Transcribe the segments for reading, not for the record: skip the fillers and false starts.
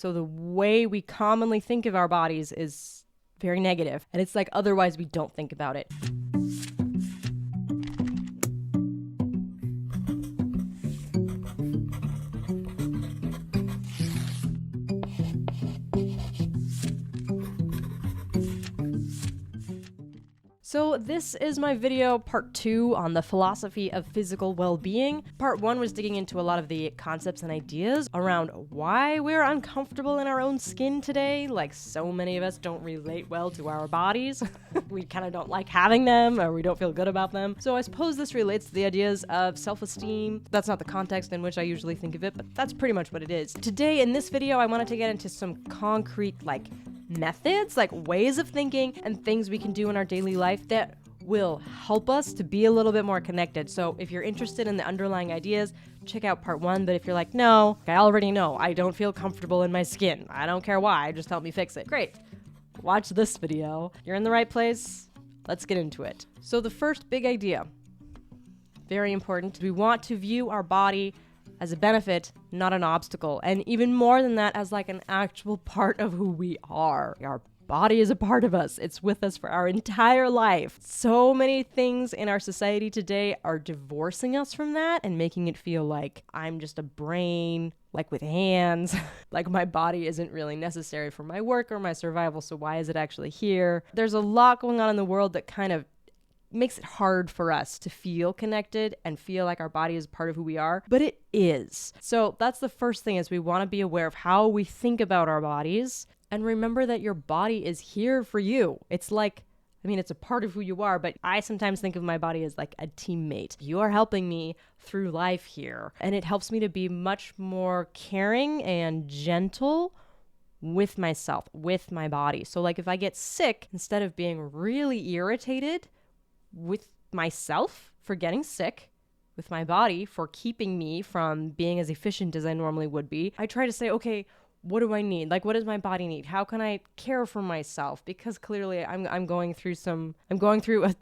So the way we commonly think of our bodies is very negative, and it's like otherwise we don't think about it. So this is my video part 2 on the philosophy of physical well-being. Part 1 was digging into a lot of the concepts and ideas around why we're uncomfortable in our own skin today. Like, so many of us don't relate well to our bodies. We kind of don't like having them, or we don't feel good about them. So I suppose this relates to the ideas of self-esteem. That's not the context in which I usually think of it, but that's pretty much what it is. Today in this video, I wanted to get into some concrete, methods, ways of thinking and things we can do in our daily life that will help us to be a little bit more connected. So if you're interested in the underlying ideas, check out part 1. But if you're like, no, I already know, I don't feel comfortable in my skin, I don't care why, just help me fix it, great, watch this video. You're in the right place. Let's get into it. So the first big idea, very important, we want to view our body as a benefit, not an obstacle. And even more than that, as an actual part of who we are. Our body is a part of us. It's with us for our entire life. So many things in our society today are divorcing us from that and making it feel like I'm just a brain, with hands, my body isn't really necessary for my work or my survival, so why is it actually here? There's a lot going on in the world that kind of makes it hard for us to feel connected and feel like our body is part of who we are, but it is. So that's the first thing, is we want to be aware of how we think about our bodies and remember that your body is here for you. It's it's a part of who you are, but I sometimes think of my body as a teammate. You are helping me through life here, and it helps me to be much more caring and gentle with myself, with my body. So if I get sick, instead of being really irritated with myself for getting sick, with my body for keeping me from being as efficient as I normally would be, I try to say, okay, what do I need? What does my body need? How can I care for myself? Because clearly we're going through a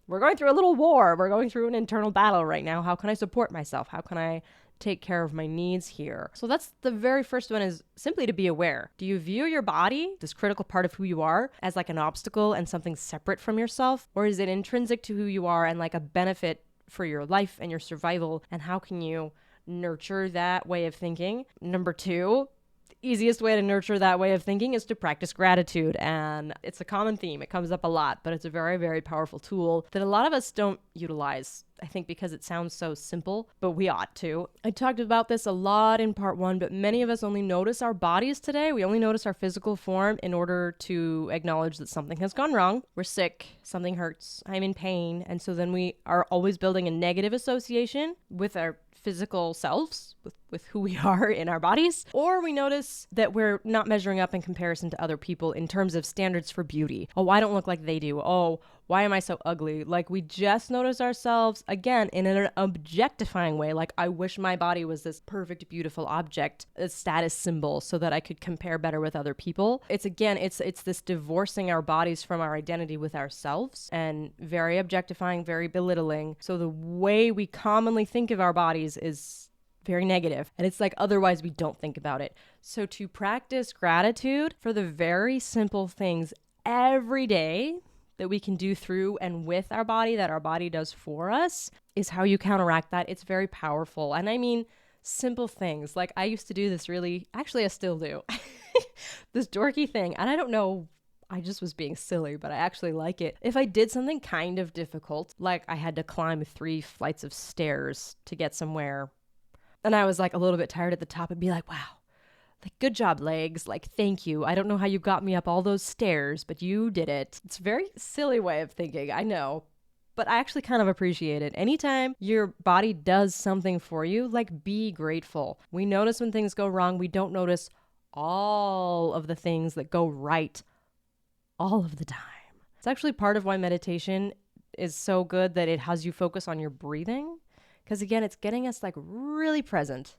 little war. We're going through an internal battle right now. How can I support myself? How can I take care of my needs here? So that's the very first one, is simply to be aware. Do you view your body, this critical part of who you are, as an obstacle and something separate from yourself? Or is it intrinsic to who you are and a benefit for your life and your survival? And how can you nurture that way of thinking? Number 2, the easiest way to nurture that way of thinking is to practice gratitude. And it's a common theme. It comes up a lot, but it's a very, very powerful tool that a lot of us don't utilize. I think because it sounds so simple, but we ought to. I talked about this a lot in part 1, but many of us only notice our bodies today. We only notice our physical form in order to acknowledge that something has gone wrong. We're sick, something hurts, I'm in pain. And so then we are always building a negative association with our physical selves, with who we are in our bodies. Or we notice that we're not measuring up in comparison to other people in terms of standards for beauty. Oh, I don't look like they do. Oh, why am I so ugly? We just notice ourselves, again, in an objectifying way. I wish my body was this perfect, beautiful object, a status symbol, so that I could compare better with other people. It's this divorcing our bodies from our identity with ourselves, and very objectifying, very belittling. So the way we commonly think of our bodies is very negative, and it's otherwise we don't think about it. So to practice gratitude for the very simple things every day that we can do through and with our body, that our body does for us, is how you counteract that. It's very powerful. And I mean, simple things. I used to do this I still do, this dorky thing. And I don't know, I just was being silly, but I actually like it. If I did something kind of difficult, I had to climb 3 flights of stairs to get somewhere, and I was a little bit tired at the top, and be wow, good job, legs. Thank you. I don't know how you got me up all those stairs, but you did it. It's a very silly way of thinking, I know, but I actually kind of appreciate it. Anytime your body does something for you, be grateful. We notice when things go wrong. We don't notice all of the things that go right all of the time. It's actually part of why meditation is so good, that it has you focus on your breathing. Because again, it's getting us really present.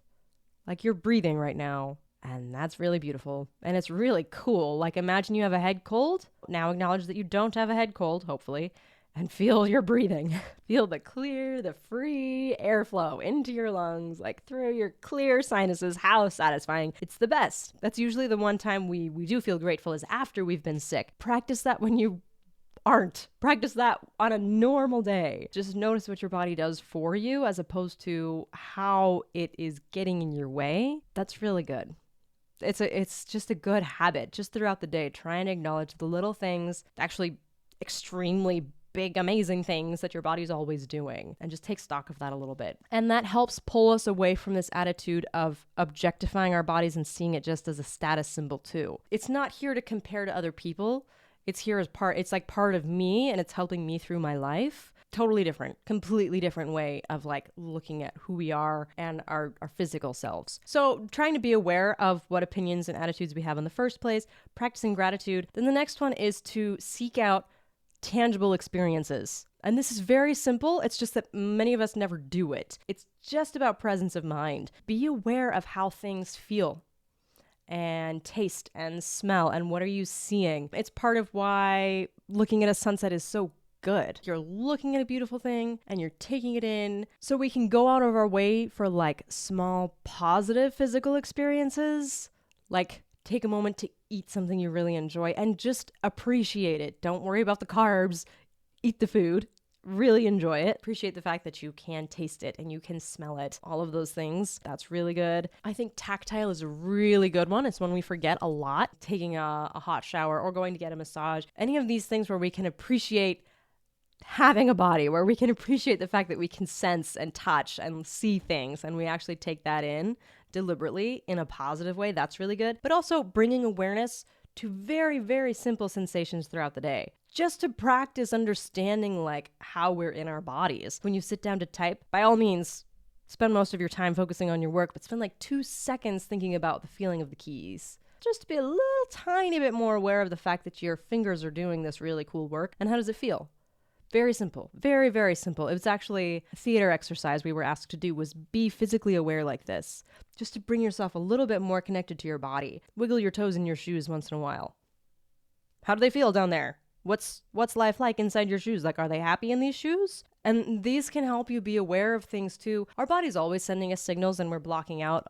You're breathing right now. And that's really beautiful. And it's really cool. Imagine you have a head cold. Now acknowledge that you don't have a head cold, hopefully. and feel your breathing. Feel the clear, the free airflow into your lungs, like through your clear sinuses. How satisfying. It's the best. That's usually the one time we do feel grateful is after we've been sick. Practice that when you aren't. Practice that on a normal day. Just notice what your body does for you as opposed to how it is getting in your way. That's really good. It's just a good habit just throughout the day. Try and acknowledge the little things, actually extremely big, amazing things that your body's always doing, and just take stock of that a little bit. And that helps pull us away from this attitude of objectifying our bodies and seeing it just as a status symbol too. It's not here to compare to other people. It's here as it's like part of me, and it's helping me through my life. Totally different, completely different way of like looking at who we are and our physical selves. So trying to be aware of what opinions and attitudes we have in the first place, practicing gratitude. Then the next one is to seek out tangible experiences. And this is very simple. It's just that many of us never do it. It's just about presence of mind. Be aware of how things feel and taste and smell and what are you seeing. It's part of why looking at a sunset is so good. You're looking at a beautiful thing and you're taking it in. So we can go out of our way for like small positive physical experiences, like take a moment to eat something you really enjoy and just appreciate it. Don't worry about the carbs. Eat the food. Really enjoy it. Appreciate the fact that you can taste it and you can smell it. All of those things. That's really good. I think tactile is a really good one. It's one we forget a lot. Taking a hot shower or going to get a massage. Any of these things where we can appreciate having a body, where we can appreciate the fact that we can sense and touch and see things and we actually take that in deliberately in a positive way. That's really good. But also bringing awareness to very, very simple sensations throughout the day. Just to practice understanding like how we're in our bodies. When you sit down to type, by all means, spend most of your time focusing on your work, but spend like 2 seconds thinking about the feeling of the keys. Just to be a little tiny bit more aware of the fact that your fingers are doing this really cool work. And how does it feel? Very simple. Very, very simple. It was actually a theater exercise we were asked to do was be physically aware like this. Just to bring yourself a little bit more connected to your body. Wiggle your toes in your shoes once in a while. How do they feel down there? What's life like inside your shoes? Like, are they happy in these shoes? And these can help you be aware of things too. Our body's always sending us signals and we're blocking out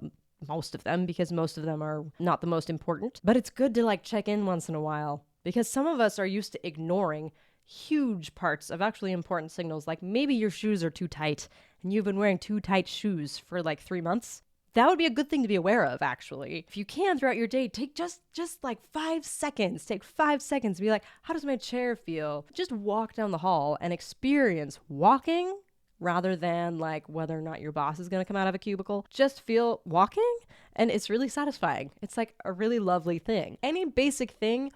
most of them because most of them are not the most important. But it's good to like check in once in a while because some of us are used to ignoring huge parts of actually important signals. Like maybe your shoes are too tight and you've been wearing too tight shoes for like 3 months. That would be a good thing to be aware of, actually. If you can, throughout your day, take just like 5 seconds. Take 5 seconds. Be like, how does my chair feel? Just walk down the hall and experience walking rather than like whether or not your boss is going to come out of a cubicle. Just feel walking, and it's really satisfying. It's like a really lovely thing. Any basic thing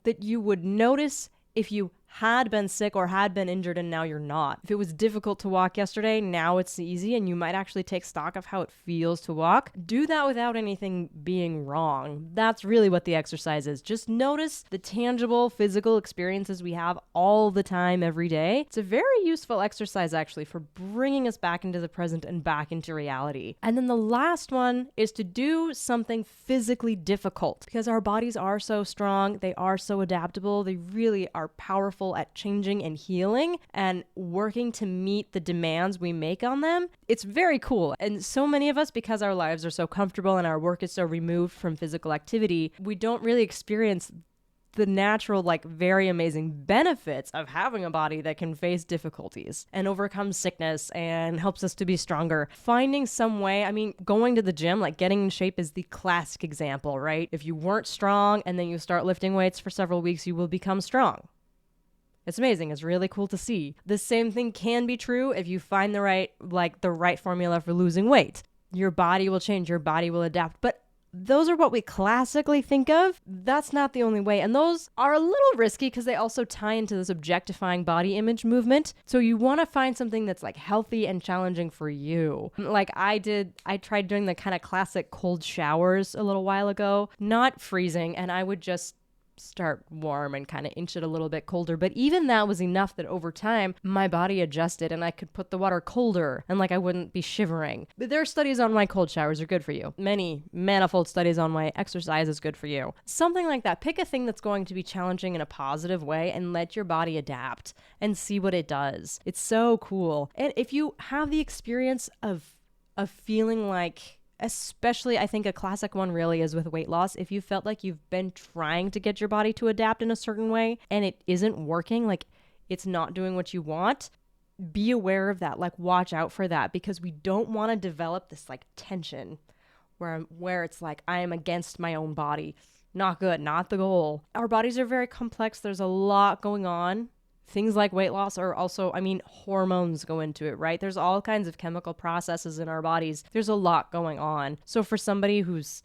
that you would notice if you had been sick or had been injured and now you're not. If it was difficult to walk yesterday, now it's easy and you might actually take stock of how it feels to walk. Do that without anything being wrong. That's really what the exercise is. Just notice the tangible physical experiences we have all the time, every day. It's a very useful exercise actually for bringing us back into the present and back into reality. And then the last one is to do something physically difficult because our bodies are so strong. They are so adaptable. They really are powerful at changing and healing and working to meet the demands we make on them. It's very cool. And so many of us, because our lives are so comfortable and our work is so removed from physical activity, we don't really experience the natural, like very amazing benefits of having a body that can face difficulties and overcome sickness and helps us to be stronger. Finding some way, I mean, going to the gym, like getting in shape is the classic example, right? If you weren't strong and then you start lifting weights for several weeks, you will become strong. It's amazing. It's really cool to see. The same thing can be true if you find the right formula for losing weight. Your body will change, your body will adapt. But those are what we classically think of. That's not the only way. And those are a little risky because they also tie into this objectifying body image movement. So you want to find something that's like healthy and challenging for you. Like I tried doing the kind of classic cold showers a little while ago, not freezing. And I would just start warm and kind of inch it a little bit colder. But even that was enough that over time, my body adjusted and I could put the water colder and like I wouldn't be shivering. But there are studies on why cold showers are good for you. Many manifold studies on why exercise is good for you. Something like that. Pick a thing that's going to be challenging in a positive way and let your body adapt and see what it does. It's so cool. And if you have the experience of feeling like, especially I think a classic one really is with weight loss. If you felt like you've been trying to get your body to adapt in a certain way and it isn't working, like it's not doing what you want, be aware of that. Like watch out for that, because we don't want to develop this like tension where it's like I am against my own body. Not good, not the goal. Our bodies are very complex. There's a lot going on. Things like weight loss are also, hormones go into it, right? There's all kinds of chemical processes in our bodies. There's a lot going on. So for somebody who's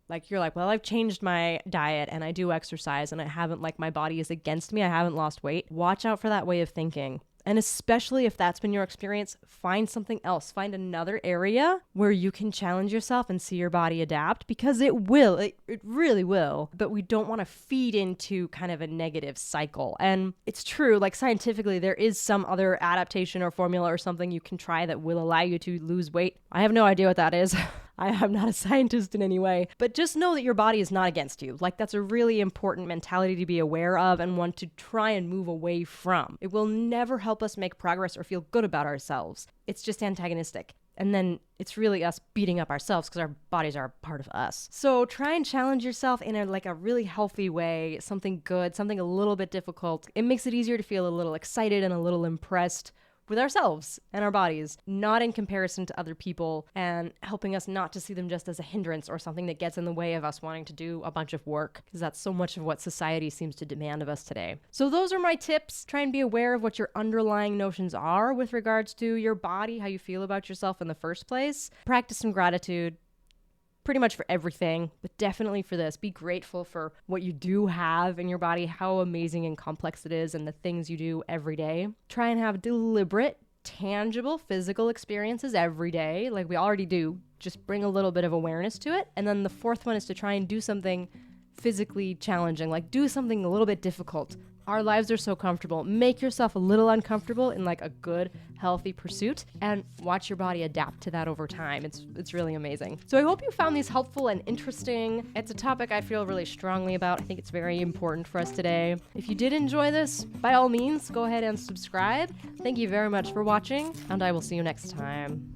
like, you're like, well, I've changed my diet and I do exercise and I haven't, like, my body is against me, I haven't lost weight. Watch out for that way of thinking. And especially if that's been your experience, find something else. Find another area where you can challenge yourself and see your body adapt, because it will. It really will. But we don't want to feed into kind of a negative cycle. And it's true, like scientifically, there is some other adaptation or formula or something you can try that will allow you to lose weight. I have no idea what that is. I'm not a scientist in any way, but just know that your body is not against you. Like that's a really important mentality to be aware of and one to try and move away from. It will never help us make progress or feel good about ourselves. It's just antagonistic. And then it's really us beating up ourselves because our bodies are a part of us. So try and challenge yourself in a really healthy way, something good, something a little bit difficult. It makes it easier to feel a little excited and a little impressed with ourselves and our bodies, not in comparison to other people, and helping us not to see them just as a hindrance or something that gets in the way of us wanting to do a bunch of work, because that's so much of what society seems to demand of us today. So those are my tips. Try and be aware of what your underlying notions are with regards to your body, how you feel about yourself in the first place. Practice some gratitude. Pretty much for everything, but definitely for this. Be grateful for what you do have in your body, how amazing and complex it is, and the things you do every day. Try and have deliberate, tangible, physical experiences every day, like we already do. Just bring a little bit of awareness to it. And then the fourth one is to try and do something physically challenging, like do something a little bit difficult. Our lives are so comfortable. Make yourself a little uncomfortable in like a good, healthy pursuit, and watch your body adapt to that over time. It's really amazing. So I hope you found these helpful and interesting. It's a topic I feel really strongly about. I think it's very important for us today. If you did enjoy this, by all means, go ahead and subscribe. Thank you very much for watching, and I will see you next time.